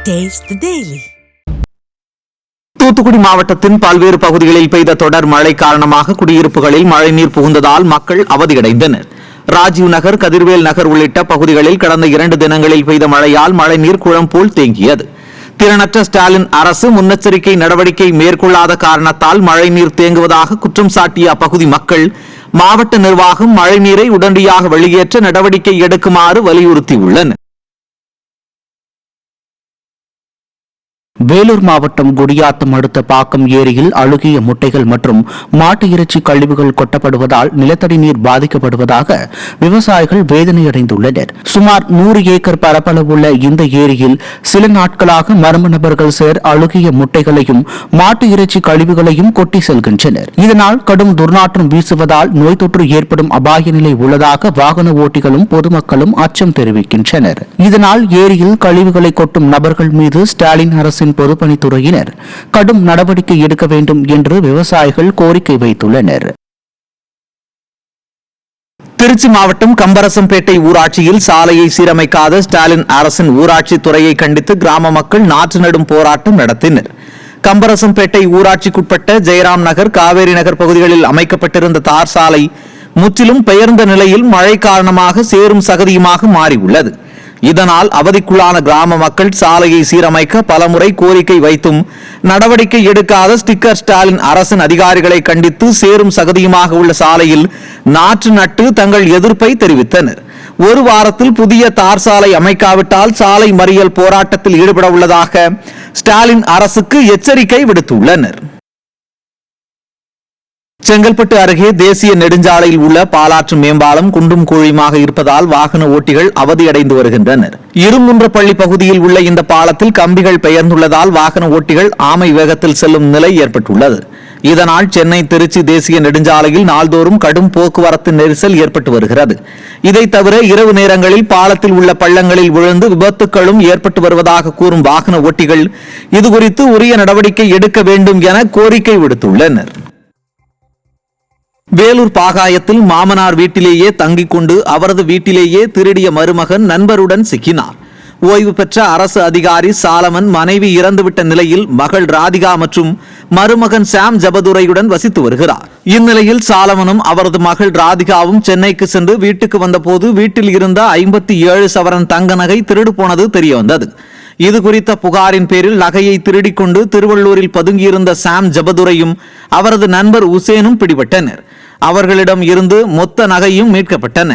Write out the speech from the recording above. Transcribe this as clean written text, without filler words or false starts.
Taste the Daily. Thoothukudi மாவட்டத்தின் பல்வேறு பகுதிகளில் பெய்த தொடர் மழை காரணமாக குடியிருப்புகளில் மழைநீர் புகுந்ததால் மக்கள் அவதியடைந்தனர். ராஜீவ் நகர், கதிர்வேல் நகர் உள்ளிட்ட பகுதிகளில் கடந்த 2 தினங்களில் பெய்த மழையால் மழைநீர் குளம் போல் தேங்கியது. திறனற்ற ஸ்டாலின் அரசு முன்னெச்சரிக்கை நடவடிக்கை மேற்கொள்ளாத காரணத்தால் மழைநீர் தேங்குவதாக குற்றம் சாட்டிய அப்பகுதி மக்கள் மாவட்ட நிர்வாகம் மழைநீரை உடனடியாக வெளியேற்ற நடவடிக்கை எடுக்குமாறு வலியுறுத்தியுள்ளனர். வேலூர் மாவட்டம் குடியாத்தம் அடுத்த பாக்கம் ஏரியில் அழுகிய முட்டைகள் மற்றும் மாட்டு இறைச்சி கழிவுகள் கொட்டப்படுவதால் நிலத்தடி நீர் பாதிக்கப்படுவதாக விவசாயிகள் வேதனையடைந்துள்ளனர். சுமார் 100 ஏக்கர் பரப்பளவுள்ள இந்த ஏரியில் சில நாட்களாக மர்ம நபர்கள் அழுகிய முட்டைகளையும் மாட்டு இறைச்சி கழிவுகளையும் கொட்டி செல்கின்றனர். இதனால் கடும் துர்நாற்றம் வீசுவதால் நோய் தொற்று ஏற்படும் அபாய நிலை உள்ளதாக வாகன ஓட்டிகளும் பொதுமக்களும் அச்சம் தெரிவிக்கின்றனர். இதனால் ஏரியில் கழிவுகளை கொட்டும் நபர்கள் மீது ஸ்டாலின் அரசின் பொதுப்பணித்துறையினர் கடும் நடவடிக்கை எடுக்க வேண்டும் என்று விவசாயிகள் கோரிக்கை வைத்துள்ளனர். திருச்சி மாவட்டம் கம்பரசம்பேட்டை ஊராட்சியில் சாலையை சீரமைக்காத ஸ்டாலின் அரசின் ஊராட்சி துறையை கண்டித்து கிராம மக்கள் நாற்று நடும் போராட்டம் நடத்தினர். கம்பரசம்பேட்டை ஊராட்சிக்குட்பட்ட ஜெயராம் நகர், காவேரி நகர் பகுதிகளில் அமைக்கப்பட்டிருந்த தார் சாலை முற்றிலும் பெயர்ந்த நிலையில் மழை காரணமாக சேரும் சகதியுமாக மாறியுள்ளது. இதனால் அவதிக்குள்ளான கிராம மக்கள் சாலையை சீரமைக்க பலமுறை கோரிக்கை வைத்தும் நடவடிக்கை எடுக்காத ஸ்டிக்கர் ஸ்டாலின் அரசின் அதிகாரிகளை கண்டித்து சேரும் சகதியுமாக உள்ள சாலையில் நாற்று நட்டு தங்கள் எதிர்ப்பை தெரிவித்தனர். ஒரு வாரத்தில் புதிய தார் சாலை அமைக்காவிட்டால் சாலை மறியல் போராட்டத்தில் ஈடுபட உள்ளதாக ஸ்டாலின் அரசுக்கு எச்சரிக்கை விடுத்துள்ளனர். செங்கல்பட்டு அருகே தேசிய நெடுஞ்சாலையில் உள்ள பாலாற்று மேம்பாலம் குண்டும் குழியுமாக இருப்பதால் வாகன ஓட்டிகள் அவதியடைந்து வருகின்றனர். இருங்குன்றப்பள்ளி பகுதியில் உள்ள இந்த பாலத்தில் கம்பிகள் பெயர்ந்துள்ளதால் வாகன ஓட்டிகள் ஆமை வேகத்தில் செல்லும் நிலை ஏற்பட்டுள்ளது. இதனால் சென்னை திருச்சி தேசிய நெடுஞ்சாலையில் நாள்தோறும் கடும் போக்குவரத்து நெரிசல் ஏற்பட்டு வருகிறது. இதை தவிர இரவு நேரங்களில் பாலத்தில் உள்ள பள்ளங்களில் விழுந்து விபத்துக்களும் ஏற்பட்டு வருவதாக கூறும் வாகன ஓட்டிகள் இதுகுறித்து உரிய நடவடிக்கை எடுக்க வேண்டும் என கோரிக்கை விடுத்துள்ளனர். வேலூர் பாகாயத்தில் மாமனார் வீட்டிலேயே தங்கிக் கொண்டு அவரது வீட்டிலேயே திருடிய மருமகன் நண்பருடன் சிக்கினார். ஓய்வு பெற்ற அரசு அதிகாரி சாலமன் மனைவி இறந்துவிட்ட நிலையில் மகள் ராதிகா மற்றும் மருமகன் சாம் ஜபதுரையுடன் வசித்து வருகிறார். இந்நிலையில் சாலமனும் அவரது மகள் ராதிகாவும் சென்னைக்கு சென்று வீட்டுக்கு வந்தபோது வீட்டில் இருந்த 57 சவரன் தங்க நகை திருடு போனது தெரியவந்தது. இது குறித்த புகாரின் பேரில் நகையை திருடிக் கொண்டு திருவள்ளூரில் பதுங்கியிருந்த சாம் ஜபதுரையும் அவரது நண்பர் உசேனும் பிடிபட்டனர். அவர்களிடம் இருந்து மொத்த நகையும் மீட்கப்பட்டன.